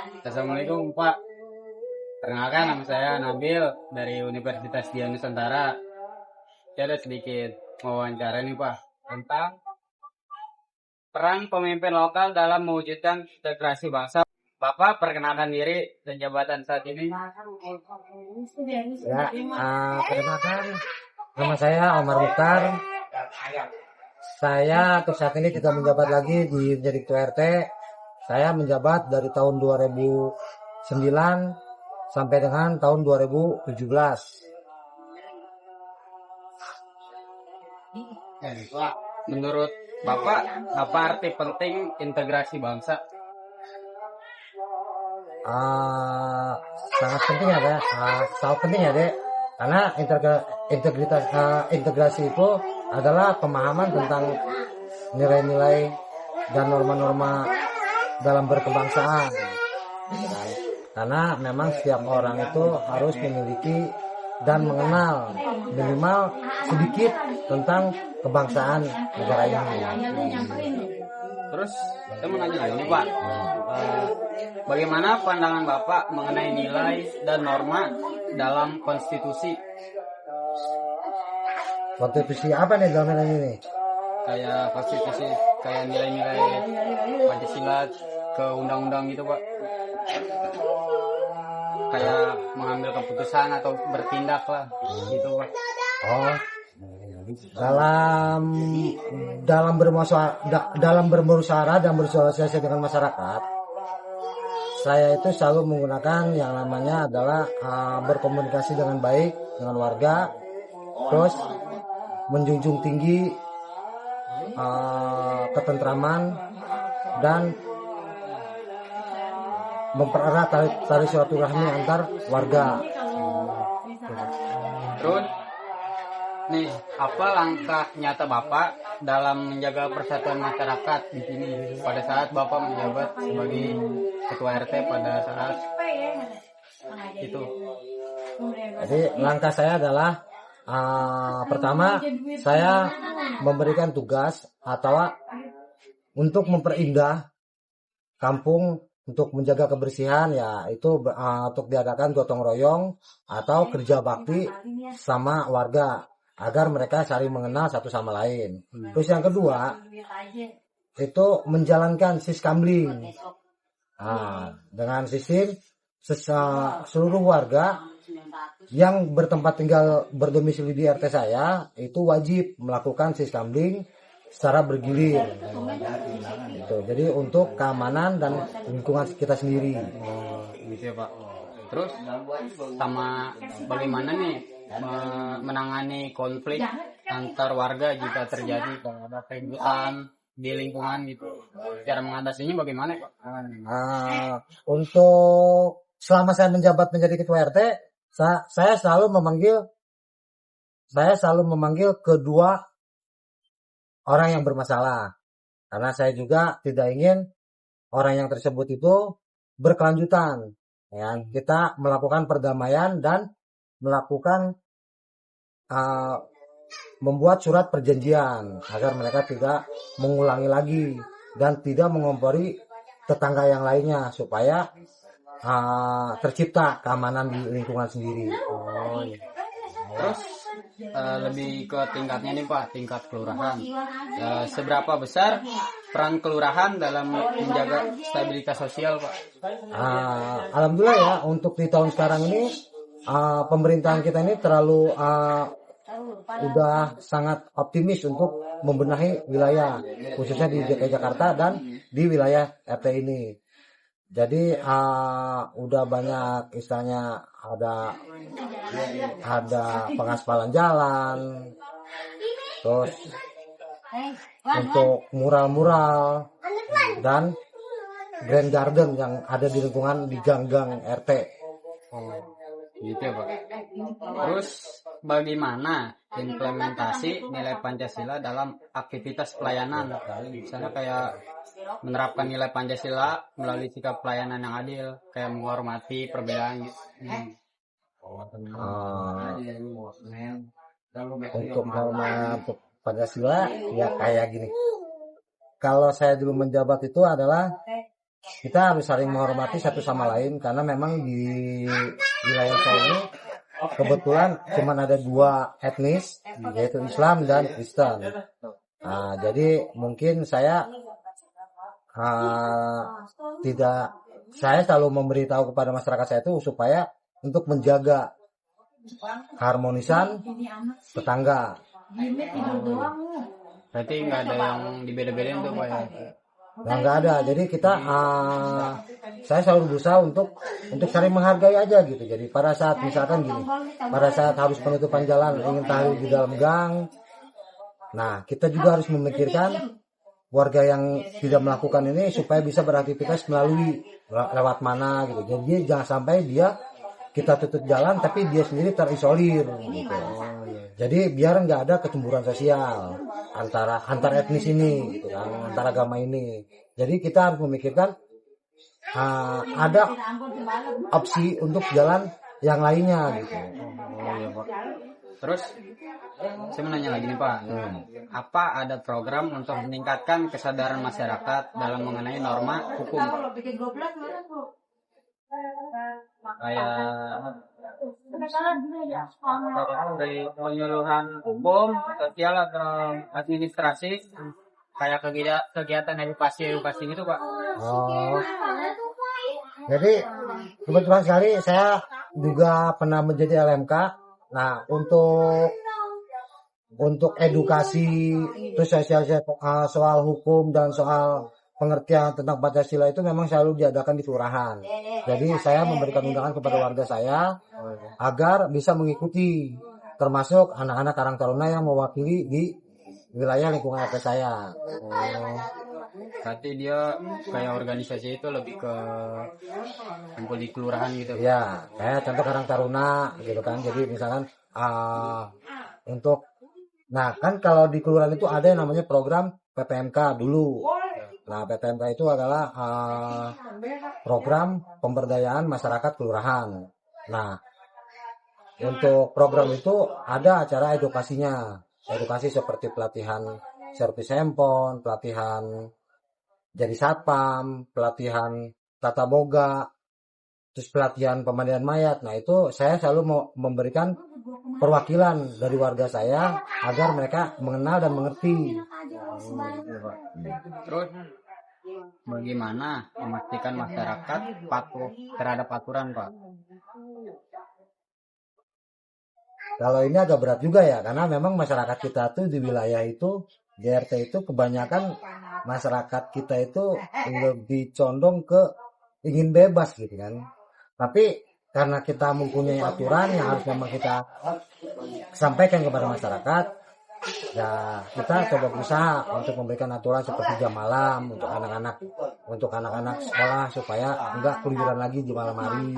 Assalamualaikum Pak. Perkenalkan nama saya Nabil dari Universitas Dian Nusantara. Saya ada sedikit wawancara nih Pak tentang peran pemimpin lokal dalam mewujudkan integrasi bangsa. Bapak perkenalkan diri dan jabatan saat ini. Ya, perkenalkan nama saya Omar Mukhtar. Saya untuk saat ini tidak menjabat lagi di menjadi Ketua RT. Saya menjabat dari tahun 2009 sampai dengan tahun 2017. Menurut Bapak, apa arti penting integrasi bangsa? Sangat penting ya, Dek. Sangat penting ya, Dek. Karena integrasi itu adalah pemahaman tentang nilai-nilai dan norma-norma dalam berkebangsaan. Karena memang setiap orang itu harus memiliki dan mengenal minimal sedikit tentang kebangsaan negara ini. Terus saya mau nanya lagi Pak, bagaimana pandangan Bapak mengenai nilai dan norma dalam konstitusi? Konstitusi apa nih dalam hal ini? Kayak konstitusi, kayak nilai-nilai Pancasila ke undang-undang gitu Pak. Kayak mengambil keputusan atau bertindak lah gitu Pak. Oh, dalam bermusyawarah dan bersosialisasi dengan masyarakat, saya itu selalu menggunakan yang namanya adalah berkomunikasi dengan baik dengan warga, terus menjunjung tinggi ketentraman dan mempererat tali silaturahmi antar warga. Terus nih, apa langkah nyata Bapak dalam menjaga persatuan masyarakat di sini pada saat Bapak menjabat sebagai Ketua RT pada saat itu? Jadi langkah saya adalah pertama, saya memberikan tugas atau untuk memperindah kampung untuk menjaga kebersihan, ya itu untuk diadakan gotong royong atau kerja bakti sama warga agar mereka saling mengenal satu sama lain. Terus yang kedua itu menjalankan siskamling. Dengan sistem seluruh warga yang bertempat tinggal berdomisili di RT saya itu wajib melakukan siskamling secara bergilir. Gitu. Jadi untuk keamanan dan lingkungan kita sendiri. Gitu ya Pak. Terus sama bagaimana nih menangani konflik antar warga jika terjadi ada keributan di lingkungan gitu? Cara mengatasinya bagaimana Pak? Untuk selama saya menjabat menjadi Ketua RT, saya selalu memanggil kedua orang yang bermasalah, karena saya juga tidak ingin orang yang tersebut itu berkelanjutan. Ya, kita melakukan perdamaian dan melakukan membuat surat perjanjian agar mereka tidak mengulangi lagi dan tidak mengompori tetangga yang lainnya supaya tercipta keamanan di lingkungan sendiri. Terus lebih ke tingkatnya nih Pak, tingkat kelurahan. Seberapa besar peran kelurahan dalam menjaga stabilitas sosial Pak? Alhamdulillah ya, untuk di tahun sekarang ini pemerintahan kita ini terlalu udah sangat optimis untuk membenahi wilayah, khususnya di DKI Jakarta dan di wilayah RT ini. Jadi udah banyak istilahnya ada pengaspalan jalan, terus untuk mural-mural dan grand garden yang ada di lingkungan di gang-gang RT. Gitu ya Pak. Terus bagaimana implementasi nilai Pancasila dalam aktivitas pelayanan? Misalnya kayak menerapkan nilai Pancasila melalui sikap pelayanan yang adil, kayak menghormati perbedaan gitu. Untuk norma Pancasila ya kayak gini. Kalau saya dulu menjabat itu adalah kita harus saling menghormati satu sama lain, karena memang di wilayah saya ini kebetulan cuma ada 2 etnis, yaitu Islam dan Kristen. Nah, jadi mungkin saya tidak saya selalu memberitahu kepada masyarakat saya itu supaya untuk menjaga keharmonisan tetangga. Berarti nggak ada yang dibeda-bedain tuh Pak ya? Nah, nggak ada. Jadi kita saya selalu berusaha untuk saling menghargai aja gitu. Jadi pada saat misalkan gini, pada saat harus penutupan jalan ingin tahu di dalam gang, nah kita juga harus memikirkan warga yang tidak melakukan ini supaya bisa beraktivitas melalui lewat mana gitu. Jadi jangan sampai kita tutup jalan tapi dia sendiri terisolir gitu. Jadi biar nggak ada kecemburuan sosial antar etnis ini gitu kan, antara agama ini. Jadi kita harus memikirkan ada opsi untuk jalan yang lainnya gitu. Iya Pak. Terus saya mau nanya lagi nih Pak, apa ada program untuk meningkatkan kesadaran masyarakat dalam mengenai norma hukum? Kayak dari penyuluhan hukum, sosial atau administrasi, kayak kegiatan edukasi gitu Pak. Oh, jadi kebetulan sekali saya juga pernah menjadi LMK. Nah, untuk edukasi terus soal hukum dan soal pengertian tentang Pancasila itu memang selalu diadakan di kelurahan. Jadi saya memberikan undangan kepada warga saya agar bisa mengikuti, termasuk anak-anak Karang Taruna yang mewakili di wilayah lingkungan RT saya. Berarti dia kayak organisasi itu lebih ke kumpul di kelurahan gitu. Ya, kayak contoh Karang Taruna gitu kan. Jadi misalkan nah kan kalau di kelurahan itu ada yang namanya program PPMK dulu. Nah, PPMK itu adalah program pemberdayaan masyarakat kelurahan. Nah, untuk program itu ada acara edukasinya. Edukasi seperti pelatihan servis handphone, pelatihan jadi satpam, pelatihan tata boga, terus pelatihan pemandian mayat. Nah, itu saya selalu mau memberikan perwakilan dari warga saya agar mereka mengenal dan mengerti. Terus bagaimana memastikan masyarakat patuh terhadap aturan Pak? Kalau ini agak berat juga ya, karena memang masyarakat kita tuh di wilayah itu, di RT itu kebanyakan masyarakat kita itu lebih condong ke ingin bebas gitu kan. Tapi karena kita mempunyai aturan yang harus memang kita sampaikan kepada masyarakat, ya kita coba berusaha untuk memberikan aturan seperti jam malam untuk anak-anak sekolah supaya enggak keluyuran lagi di malam hari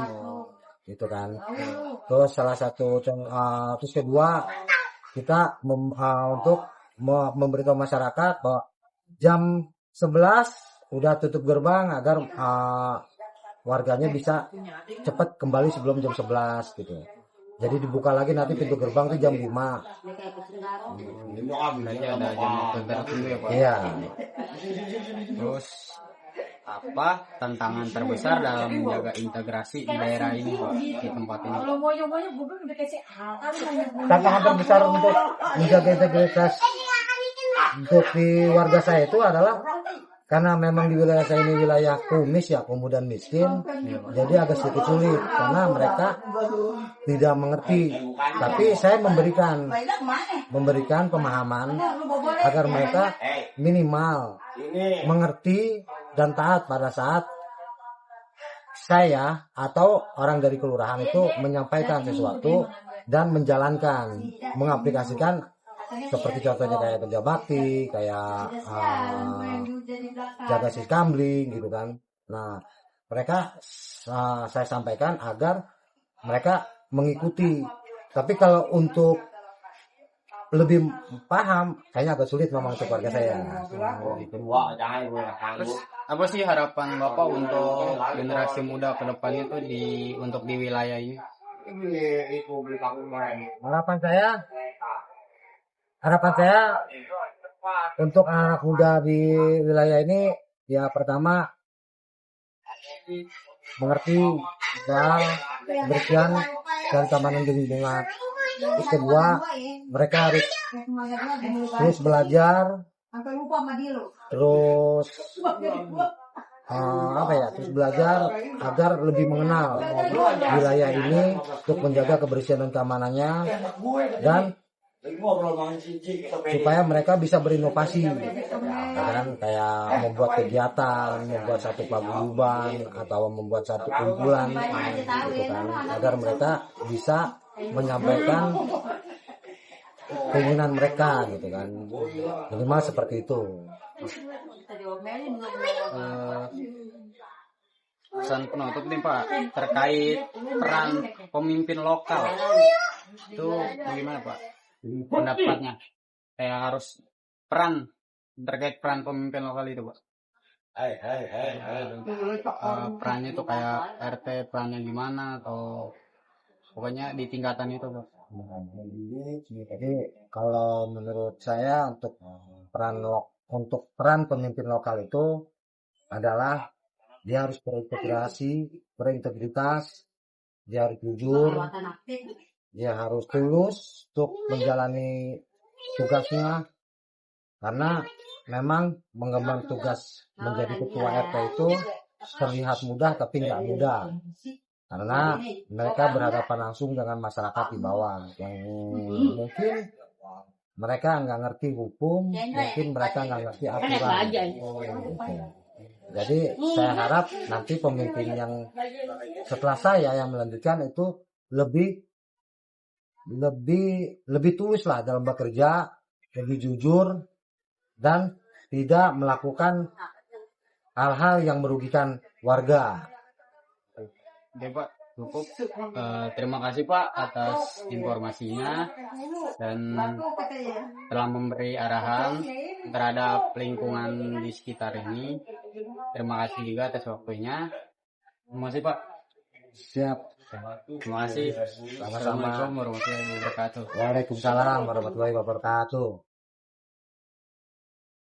gitu kan. Terus terus kedua kita untuk memberitahu masyarakat bahwa jam 11 udah tutup gerbang agar warganya bisa cepat kembali sebelum jam 11 gitu. Jadi dibuka lagi nanti pintu gerbang itu jam 5. Berarti ada jam tertentu ya Pak? Iya. Terus apa tantangan terbesar dalam menjaga integrasi di daerah ini Pak, di tempat ini? Tantangan terbesar untuk menjaga integritas untuk di warga saya itu adalah karena memang di wilayah saya ini wilayah kumis ya, kumuh dan miskin, jadi agak sedikit sulit karena mereka tidak mengerti. Tapi saya memberikan pemahaman agar mereka minimal mengerti dan taat pada saat saya atau orang dari kelurahan itu menyampaikan sesuatu dan menjalankan, mengaplikasikan seperti contohnya kayak kerja bakti, kayak jaga siskambling gitu kan. Nah, mereka saya sampaikan agar mereka mengikuti. Tapi kalau untuk lebih paham, kayaknya agak sulit memang untuk warga saya. Terus apa sih harapan Bapak untuk generasi muda ke depan itu untuk di wilayah ini? Harapan saya untuk anak muda di wilayah ini ya pertama mengerti soal kebersihan dan keamanan di lingkungan. Terus kedua, mereka harus terus belajar, terus terus belajar agar lebih mengenal wilayah ini untuk menjaga kebersihan dan keamanannya, dan supaya mereka bisa berinovasi, ya kan, kayak membuat kegiatan, membuat satu paguyuban atau membuat satu kumpulan, gitu kan, agar mereka bisa menyampaikan keinginan mereka, gitu kan, minimal seperti itu. Pesan penutup nih Pak terkait peran pemimpin lokal itu bagaimana Pak pendapatnya? Kayak harus terkait peran pemimpin lokal itu Pak. Perannya itu kayak RT perannya gimana, atau pokoknya di tingkatan itu Pak. Jadi kalau menurut saya untuk peran pemimpin lokal itu adalah dia harus berintegritas, dia harus jujur, dia harus tulus untuk menjalani tugasnya, karena memang mengemban tugas menjadi ketua RT itu terlihat mudah tapi nggak mudah, karena mereka berhadapan langsung dengan masyarakat di bawah yang mungkin mereka nggak ngerti hukum, mungkin mereka nggak ngerti aturan. Jadi saya harap nanti pemimpin yang setelah saya yang melanjutkan itu lebih tulus lah dalam bekerja, lebih jujur, dan tidak melakukan hal-hal yang merugikan warga. Oke Pak, cukup. Terima kasih Pak atas informasinya dan telah memberi arahan terhadap lingkungan di sekitar ini. Terima kasih juga atas waktunya. Terima kasih Pak. Siap. Terima kasih. Sama-sama. Assalamualaikum warahmatullahi wabarakatuh. Waalaikumsalam warahmatullahi wabarakatuh.